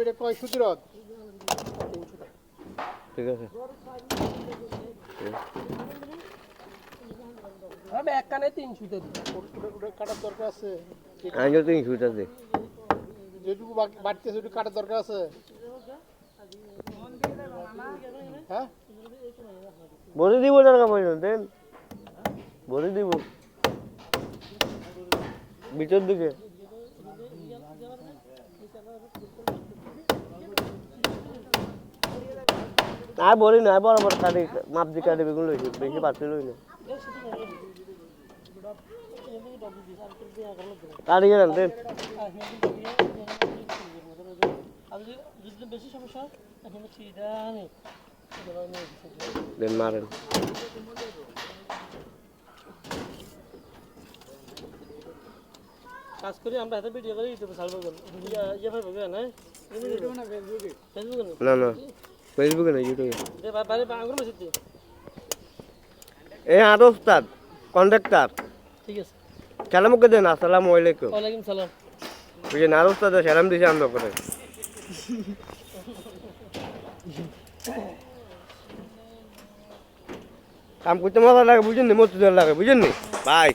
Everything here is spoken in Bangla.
এটা কয় সুতিরত? ঠিক আছে আমি এক কানে 3 সুতে ওটা কাটার দরকার আছে। আইনো 3 সুতা দে যেটুকু বাড়তেছে ওটুকু কাটার দরকার আছে। হ্যাঁ বলে দিব টাকা পয়সা দেন বলে দিব ভিতর দিকে আর বলি না বরাবর কাটি মাপ দিয়ে কাটি বেগুন লইছি বেশি পারতে লই না কাটি গেলেন দেন বেশি সমস্যা দেন মারেন কাজ করি আমরা হাতে ভিডিও করে ইউটিউবে ছাড়বো ইয়ে ভাই ভাবে না ফেসবুকে না না ফেসবুকে না ইউটিউবে দে বাইরে আঙ্গুর মেসেজ এ আর ওস্তাদ কন্ট্রাক্টর ঠিক আছে সালামকে দেন আসসালামু আলাইকুম ওয়ালাইকুম সালাম ওই যে নার ওস্তাদ সালাম দিছে আমরা করে কাম করতে মজা লাগে বুঝেন নি মজা লাগে বুঝেন নি বাই